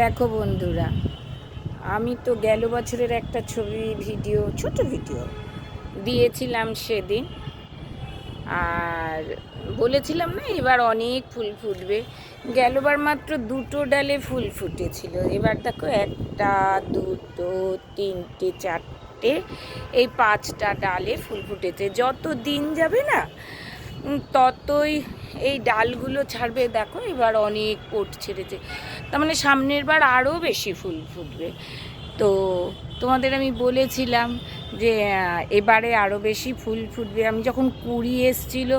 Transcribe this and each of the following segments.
দেখো বন্ধুরা, আমি তো গেল বছরের একটা ছোট ভিডিও দিয়েছিলাম সেদিন। আর বলেছিলাম না এবার অনেক ফুল ফুটবে। গেলবার মাত্র দুটো ডালে ফুল ফুটেছিল, এবার দেখো একটা, দুটো, তিনটে, চারটে, এই পাঁচটা ডালে ফুল ফুটেছে। যত দিন যাবে না ততই এই ডালগুলো ছাড়বে। দেখো এবার অনেক পোট ছেড়েছে, তার মানে সামনের বার আরও বেশি ফুল ফুটবে। তো তোমাদের আমি বলেছিলাম যে এবারে আরও বেশি ফুল ফুটবে। আমি যখন কুড়ি এসছিল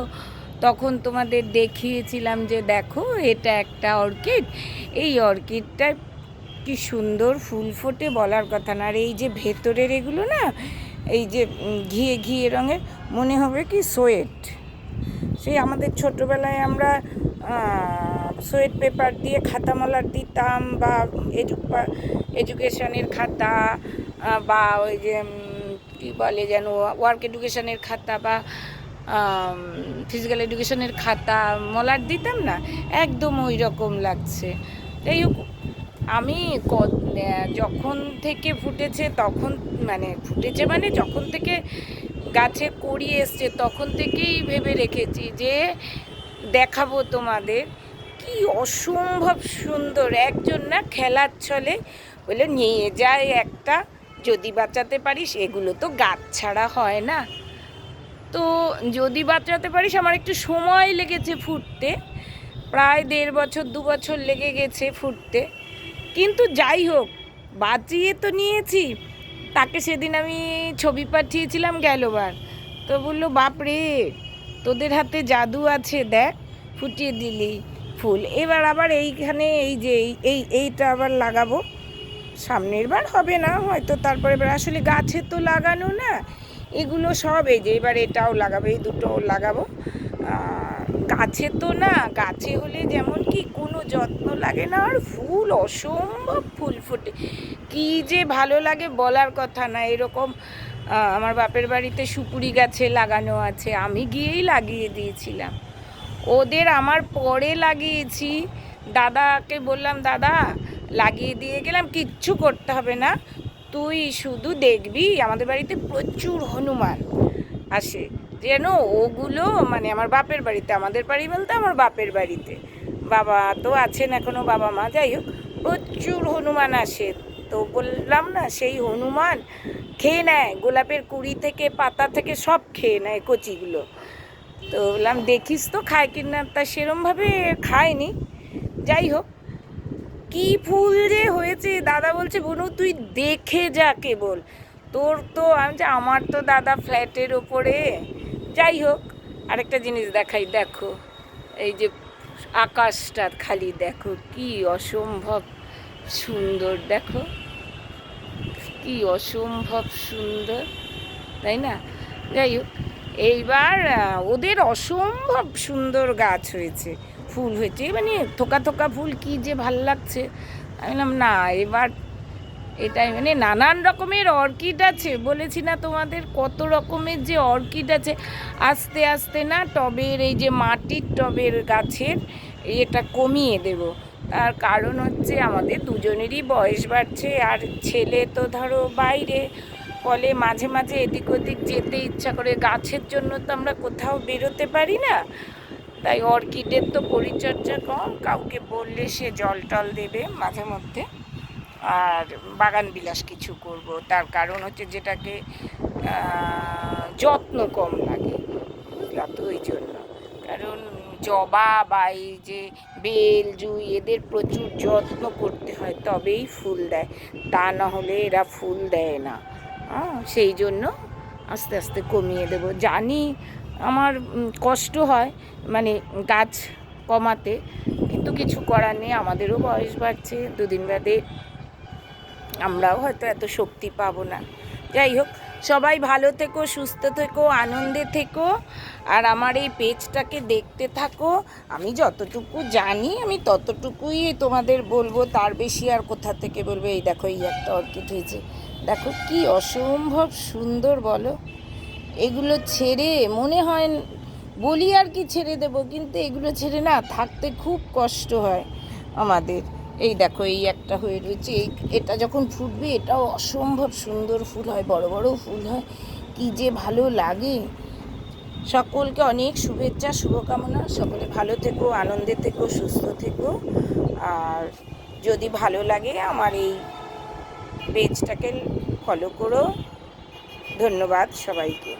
তখন তোমাদের দেখিয়েছিলাম যে দেখো এটা একটা অর্কিড, এই অর্কিডটা কি সুন্দর ফুল ফোটে বলার কথা না। আর এই যে ভেতরের এগুলো না, এই যে ঘিয়ে ঘিয়ে রঙের, মনে হবে কি সোয়েট। সেই আমাদের ছোটোবেলায় আমরা সোয়েট পেপার দিয়ে খাতা মলার দিতাম, বা এডুকেশনের খাতা, বা ওই যে কী বলে যেন ওয়ার্ক এডুকেশনের খাতা, বা ফিজিক্যাল এডুকেশনের খাতা মলার দিতাম না, একদম ওই রকম লাগছে। যাই হোক, আমি যখন থেকে ফুটেছে তখন মানে যখন থেকে গাছে কড়ি এসছে তখন থেকেই ভেবে রেখেছি যে দেখাবো তোমাদের। কি অসম্ভব সুন্দর! একজন না খেলার ছলে বলে নিয়ে যায় একটা, যদি বাঁচাতে পারিস। এগুলো তো গাছ ছাড়া হয় না, তো যদি বাঁচাতে পারিস। আমার একটু সময় লেগেছে ফুটতে, প্রায় 1.5 বছর 2 বছর লেগে গেছে ফুটতে, কিন্তু যাই হোক বাঁচিয়ে তো নিয়েছি। তাকে সেদিন আমি ছবি পাঠিয়েছিলাম গেলবার, তো বললো বাপরে তোদের হাতে জাদু আছে, দেখ ফুটিয়ে দিলি ফুল। এবার আবার এইখানে এই যে এইটা আবার লাগাবো, সামনের বার হবে না হয়তো, তারপরে এবার আসলে গাছে তো লাগানো না এগুলো সব। এই যে এবার এটাও লাগাবো, এই দুটো লাগাবো। গাছে তো না, গাছে হলে যেমন কি কোনো যত্ন লাগে না, আর ফুল অসম্ভব ফুল ফোটে, কি যে ভালো লাগে বলার কথা না। এরকম আমার বাপের বাড়িতে সুপুরি গাছে লাগানো আছে, আমি গিয়েই লাগিয়ে দিয়েছিলাম। ওদের আমার পরে লাগিয়েছি, দাদাকে বললাম দাদা লাগিয়ে দিয়ে গেলাম, কিচ্ছু করতে হবে না, তুই শুধু দেখবি। আমাদের বাড়িতে প্রচুর হনুমান আসে, যেন ওগুলো মানে আমার বাপের বাড়িতে, আমাদের বাড়ি বলতে আমার বাপের বাড়িতে, বাবা তো আছেন এখনও, বাবা মা, যাই হোক প্রচুর হনুমান আসে। তো বললাম না, সেই হনুমান খেয়ে নেয় গোলাপের কুড়ি থেকে পাতা থেকে সব খেয়ে নেয় কচিগুলো। তো বললাম দেখিস তো খায় কিনা, তা সেরমভাবে খায়নি। যাই হোক, কি ফুল যে হয়েছে, দাদা বলছে বনু তুই দেখে যা কেবল, তোর তো আমি যে আমার তো দাদা ফ্ল্যাটের ওপরে। যাই হোক, আরেকটা জিনিস দেখাই, দেখো এই যে আকাশটা খালি দেখো কি অসম্ভব সুন্দর, দেখো কি অসম্ভব সুন্দর, তাই না? যাই হোক, এইবার ওদের অসম্ভব সুন্দর গাছ হয়েছে, ফুল হয়েছে, মানে থোকা থোকা ফুল, কি যে ভাল লাগছে। আমি বললাম না এবার এটাই, মানে নানান রকমের অর্কিড আছে, বলেছি না তোমাদের কত রকমের যে অর্কিড আছে। আস্তে আস্তে না টবের, এই যে মাটির টবের গাছের এটা কমিয়ে দেব। তার কারণ হচ্ছে আমাদের দুজনেরই বয়স বাড়ছে, আর ছেলে তো ধরো বাইরে, ফলে মাঝে মাঝে এদিক ওদিক যেতে ইচ্ছা করে। গাছের জন্য তো আমরা কোথাও বেরোতে পারি না, তাই অর্কিডের তো পরিচর্যা কম, কাউকে বললে সে জল টল দেবে মাঝে মধ্যে, আর বাগান বিলাস কিছু করব। তার কারণ হচ্ছে যেটাকে যত্ন কম লাগে, বুঝলা তো, ওই জন্য। কারণ জবা বা এই যে বেল, জুঁই, এদের প্রচুর যত্ন করতে হয় তবেই ফুল দেয়, তা না হলে এরা ফুল দেয় না। সেই জন্য আস্তে আস্তে কমিয়ে দেব। জানি আমার কষ্ট হয় মানে গাছ কমাতে, কিন্তু কিছু করার নেই, আমাদেরও বয়স বাড়ছে, দুদিন বাদে আমরাও হয়তো এত শক্তি পাবো না। যাই হোক, সবাই ভালো থেকো, সুস্থ থেকো, আনন্দে থেকো, আর আমার এই পেজটাকে দেখতে থাকো। আমি যতটুকু জানি আমি ততটুকুই তোমাদের বলবো, তার বেশি আর কোথা থেকে বলবো। এই দেখো এই একটা অর্কিড হয়েছে, দেখো কি অসম্ভব সুন্দর বলো। এগুলো ছেড়ে মনে হয় বলি আর কি ছেড়ে দেব, কিন্তু এগুলো ছেড়ে না থাকতে খুব কষ্ট হয় আমাদের। এই দেখো এই একটা হয়ে রয়েছে, এটা যখন ফুটবে এটাও অসম্ভব সুন্দর ফুল হয়, বড় বড় ফুল হয়, কি যে ভালো লাগে। সকলকে অনেক শুভেচ্ছা, শুভকামনা। সকলে ভালো থেকো, আনন্দে থেকো, সুস্থ থেকো। আর যদি ভালো লাগে আমার এই পেজটাকে ফলো করো। ধন্যবাদ সবাইকে।